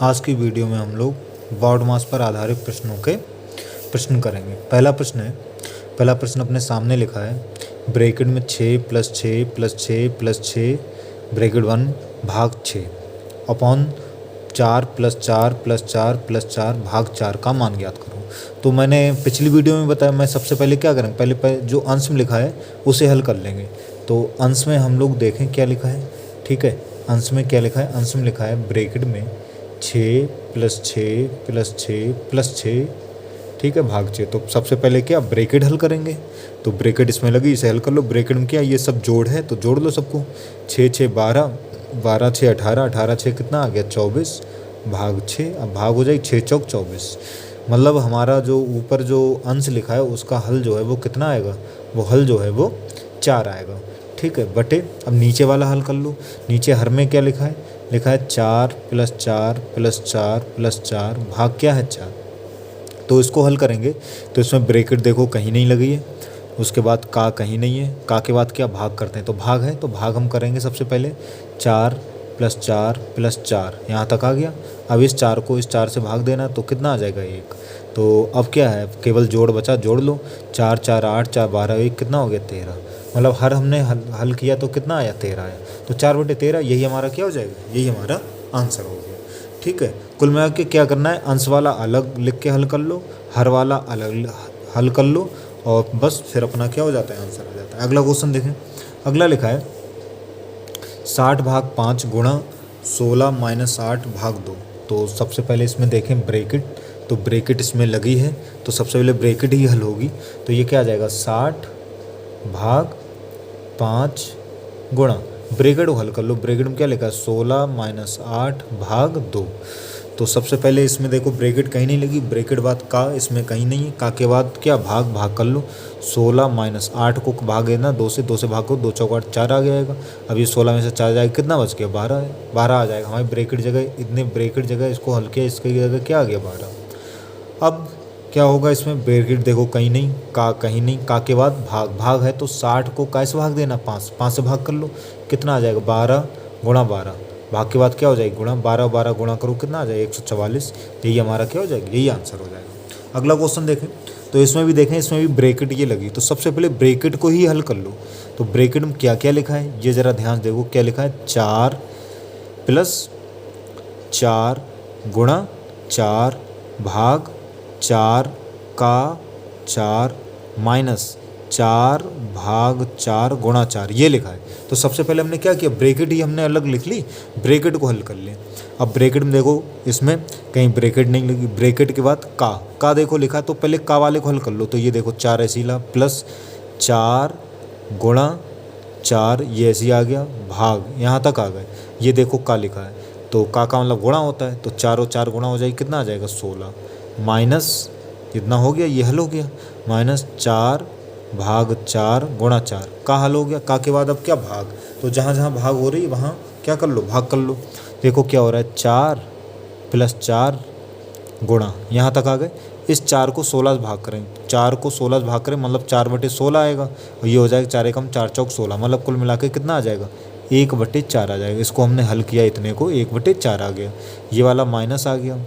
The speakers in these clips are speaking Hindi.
आज की वीडियो में हम लोग बॉड मास पर आधारित प्रश्नों के प्रश्न करेंगे। पहला प्रश्न अपने सामने लिखा है ब्रैकेट में 6 + 6 + 6 + 6 ब्रैकेट 1 भाग 6 अपॉन 4 + 4 + 4 + 4 भाग 4 का मान ज्ञात करो। तो मैंने पिछली वीडियो में बताया, मैं सबसे पहले क्या करेंगे, पहले जो अंश में लिखा है उसे हल कर लेंगे। तो अंश में हम लोग देखें क्या लिखा है। ठीक है, अंश में क्या लिखा है? अंश में लिखा है ब्रैकेट में 6 + 6 + 6 + 6, ठीक है, भाग 6। तो सबसे पहले क्या ब्रैकेट हल करेंगे। तो ब्रैकेट इसमें लगी, इसे हल कर लो। ब्रैकेट में क्या ये सब जोड़ है तो जोड़ लो सबको। 6 6 12, 12 6 18, 18 6 कितना आ गया 24 भाग 6। अब भाग हो जाएगी 6 चौक 24। मतलब हमारा जो ऊपर जो अंश लिखा है उसका हल जो है वो कितना आएगा, वो हल जो है वो 4 आएगा। ठीक है, बटे अब नीचे वाला हल कर लो। नीचे हर में क्या लिखा है? लिखा है 4 + 4 + 4 + 4 भाग क्या है 4। तो इसको हल करेंगे तो इसमें ब्रैकेट देखो कहीं नहीं लगी है, उसके बाद का कहीं नहीं है, का के बाद क्या भाग करते हैं तो भाग है। तो भाग हम करेंगे सबसे पहले 4 + 4 + 4 यहाँ तक आ गया। अब इस 4 को इस 4 से भाग देना तो कितना आ जाएगा 1। तो अब क्या है, केवल जोड़ बचा, जोड़ लो। 4 4 8, 4 12, 1 कितना हो गया 13। मतलब हर हमने हल किया तो कितना आया 13 आया। तो 4/13 यही हमारा क्या हो जाएगा, यही हमारा आंसर हो गया। ठीक है, कुल मिला के क्या करना है, अंश वाला अलग लिख के हल कर लो, हर वाला अलग हल कर लो, और बस फिर अपना क्या हो जाता है, आंसर आ जाता है। अगला क्वेश्चन देखें। अगला लिखा है 60 भाग 5 गुणा 16 - 8 भाग 2। तो सबसे पहले इसमें देखें ब्रैकेट, तो ब्रैकेट इसमें लगी है तो सबसे पहले ब्रैकेट ही हल होगी। तो ये क्या आ जाएगा 60 भाग 5 गुणा, ब्रैकेट को हल कर लो। ब्रैकेट में क्या लिखा है 16 - 8 भाग 2। तो सबसे पहले इसमें देखो ब्रैकेट कहीं नहीं लगी, ब्रैकेट बाद का इसमें कहीं नहीं है, का के बाद क्या भाग कर लो। 16 - 8 को भाग देना 2 से, 2 से भाग को 2 चौक 8, 4 आ जाएगा। अब ये 16 में से 4 जाएगा, कितना बच गया 12 है, 12 आ जाएगा। हमारी ब्रैकेट जगह इतने ब्रैकेट जगह इसको हल किया, इसकी जगह क्या आ गया 12। अब क्या होगा इसमें, ब्रैकेट देखो कहीं नहीं, का कहीं नहीं, का के बाद भाग है तो 60 को कैसे भाग देना 5 से भाग कर लो, कितना आ जाएगा 12 × 12। भाग के बाद क्या हो जाएगी गुणा, 12 12 गुणा करो कितना आ जाएगा 144। यही हमारा क्या हो जाएगा, यही आंसर हो जाएगा। अगला क्वेश्चन देखें तो इसमें भी देखें, इसमें भी ब्रैकेट ये लगी। तो सबसे पहले ब्रैकेट को ही हल कर लो। तो ब्रैकेट में क्या क्या लिखा है ये ज़रा ध्यान देखो, क्या लिखा है 4 + 4 गुणा 4 भाग 4 का 4 माइनस 4 भाग 4 गुणा 4 ये लिखा है। तो सबसे पहले हमने क्या किया, ब्रैकेट ही हमने अलग लिख ली, ब्रैकेट को हल कर लें। अब ब्रैकेट में देखो इसमें कहीं ब्रैकेट नहीं लगी, ब्रैकेट के बाद का देखो लिखा है, तो पहले का वाले को हल कर लो। तो ये देखो 4 ऐसी ला प्लस 4 गुणा 4 ये ऐसी आ गया, भाग यहाँ तक आ गए। ये देखो का लिखा है तो का मतलब गुणा होता है, तो 4 और 4 गुणा हो जाएगी, कितना आ जाएगा 16 माइनस कितना हो गया, ये हल हो गया, -4 भाग 4 गुणा 4 का हल हो गया। का के बाद अब क्या भाग, तो जहाँ जहाँ भाग हो रही है वहाँ क्या कर लो, भाग कर लो। देखो क्या हो रहा है 4 + 4 गुणा यहाँ तक आ गए। इस 4 को 16 से भाग करें, 4 को 16 से भाग करें मतलब 4/16 आएगा, और ये हो जाएगा 4 एकम 4 चौक 16, मतलब कुल मिला के कितना आ जाएगा 1/4 आ जाएगा। इसको हमने हल किया, इतने को 1/4 आ गया, ये वाला माइनस आ गया।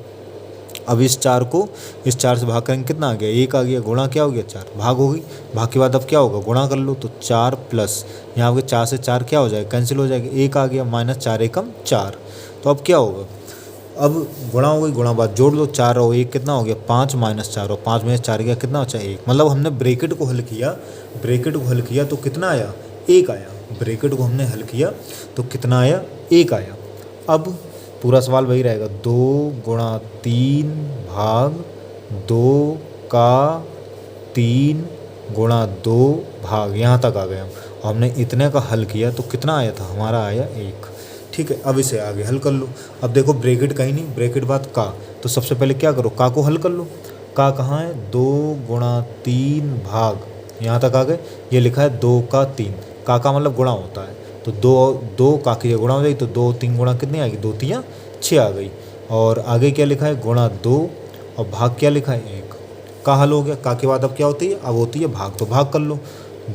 अब इस 4 को इस 4 से भाग करेंगे, कितना आ गया 1 आ गया, गुणा क्या हो गया 4, भाग होगी। भाग के बाद अब क्या होगा, गुणा कर लो। तो 4 प्लस यहाँ पे 4 से 4 क्या हो जाएगा, कैंसिल हो जाएगा, 1 आ गया, -4 एकम 4। तो अब क्या होगा, अब गुणा हो गई, गुणा बाद जोड़ लो, 4 और 1 कितना हो गया 5 -4, और 5 में 4 गया कितना बचा 1। मतलब हमने ब्रैकेट को हल किया, ब्रैकेट को हल किया तो कितना आया 1 आया। ब्रैकेट को हमने हल किया तो कितना आया 1 आया। अब पूरा सवाल वही रहेगा, 2 × 3 भाग 2 का 3 × 2 भाग यहाँ तक आ गए हम। हमने इतने का हल किया तो कितना आया था, हमारा आया 1। ठीक है, अब इसे आगे हल कर लो। अब देखो ब्रैकेट कहीं नहीं, ब्रैकेट बाद का, तो सबसे पहले क्या करो, का को हल कर लो। का कहाँ है, 2 × 3 भाग यहाँ तक आ गए। ये लिखा है 2 का 3, का मतलब गुणा होता है, तो 2 का की गुणा हो जाएगी, तो 2 3 गुणा कितनी आ गई, 2 3 6 आ गई। और आगे क्या लिखा है गुणा 2, और भाग क्या लिखा है 1। का हल हो गया। का के बाद अब क्या होती है, अब होती है भाग, तो भाग कर लो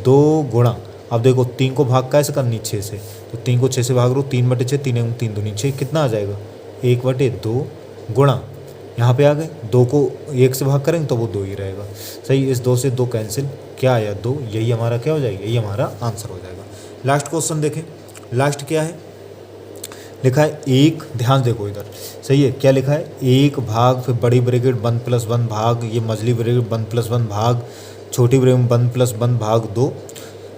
2 गुणा, अब देखो 3 को भाग कैसे करनी 6 से, तो 3 को 6 से भाग लो, 3/6, 3 × 3 = 6, कितना आ जाएगा 1/2 गुणा यहाँ पे आ गए, 2 को 1 से भाग करेंगे तो वो 2 ही रहेगा। सही, इस 2 से 2 कैंसिल, क्या आया 2, यही हमारा क्या हो जाएगा, यही हमारा आंसर हो जाएगा। लास्ट क्वेश्चन देखें, लास्ट क्या है, लिखा है 1, ध्यान देखो इधर, सही है, क्या लिखा है 1 भाग, फिर बड़ी ब्रैकेट 1 + 1 भाग, ये मझली ब्रैकेट 1 + 1 भाग, छोटी ब्रैकेट 1 + 1 भाग 2,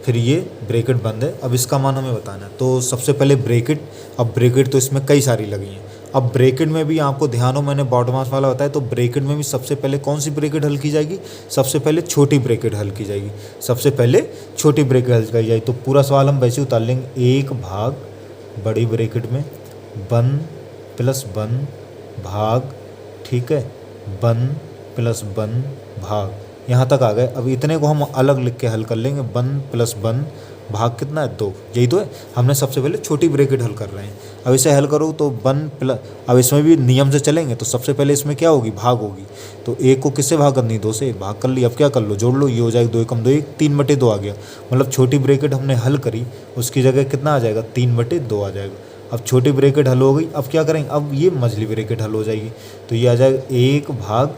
फिर ये ब्रैकेट बंद है। अब इसका मान हमें बताना है। तो सबसे पहले ब्रैकेट, अब ब्रैकेट तो इसमें कई सारी लगी हैं। अब ब्रैकेट में भी आपको ध्यान हो, मैंने बॉडमास वाला बताया, तो ब्रैकेट में भी सबसे पहले कौन सी ब्रैकेट हल की जाएगी, सबसे पहले छोटी ब्रैकेट हल की जाएगी, सबसे पहले छोटी ब्रैकेट हल की जाएगी। तो पूरा सवाल हम वैसे उतार लेंगे, 1 भाग बड़ी ब्रैकेट में 1 + 1 भाग, ठीक है, 1 + 1 भाग, यहाँ तक आ गए। अब इतने को हम अलग लिख के हल कर लेंगे, 1 + 1 भाग कितना है 2, यही तो है। हमने सबसे पहले छोटी ब्रैकेट हल कर रहे हैं। अब इसे हल करो तो 1 +, अब इसमें भी नियम से चलेंगे तो सबसे पहले इसमें क्या होगी, भाग होगी। तो 1 को किससे भाग करनी, 2 से भाग कर ली। अब क्या कर लो, जोड़ लो, ये हो जाएगा 2 एकम 2 1, 3/2 आ गया। मतलब छोटी ब्रैकेट हमने हल करी, उसकी जगह कितना आ जाएगा, 3/2 आ जाएगा। अब छोटी ब्रैकेट हल हो गई, अब क्या करेंगे, अब ये मझली ब्रैकेट हल हो जाएगी। तो ये आ जाएगा 1 भाग,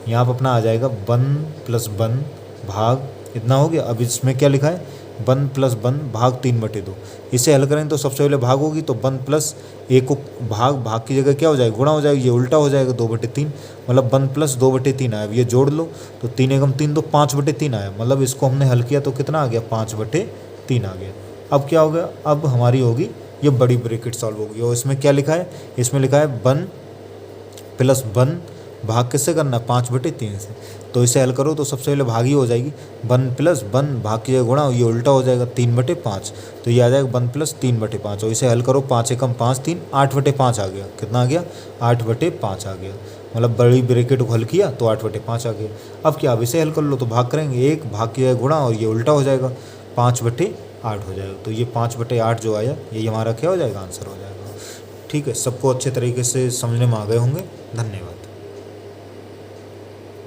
यहाँ पर अपना आ जाएगा 1 + 1 भाग, इतना हो गया। अब इसमें क्या लिखा है, 1 + 1 भाग 3/2। इसे हल करेंगे तो सबसे पहले भाग होगी, तो 1 + 1 को भाग की जगह क्या हो जाएगा, गुणा हो जाएगा, ये उल्टा हो जाएगा 2/3, मतलब 1 + 2/3 आया। अब ये जोड़ लो तो 3 एकम 3 2 5/3 आया, मतलब इसको हमने हल किया तो कितना आ गया, 5/3 आ गया। अब क्या हो गया, अब हमारी होगी ये बड़ी ब्रैकेट सॉल्व होगी। और इसमें क्या लिखा है, इसमें लिखा है 1 + 1 भाग किससे करना है, 5/3 से। तो इसे हल करो तो सबसे पहले भाग ही हो जाएगी, 1 + 1 भाग की जगह गुणा, ये उल्टा हो जाएगा 3/5, तो ये आ जाएगा 1 + 3/5। और इसे हल करो, 5 एकम 5 3 8/5 आ गया, कितना आ गया, 8/5 आ गया। मतलब बड़ी ब्रैकेट को हल किया तो 8/5 आ गया। अब क्या, अब इसे हल कर लो तो भाग करेंगे, 1 भाग की जगह गुणा, और ये उल्टा हो जाएगा 5/8 हो जाएगा। तो ये 5/8 जो आया, यही हमारा क्या हो जाएगा, आंसर हो जाएगा। ठीक है, सबको अच्छे तरीके से समझने में आ गए होंगे। धन्यवाद।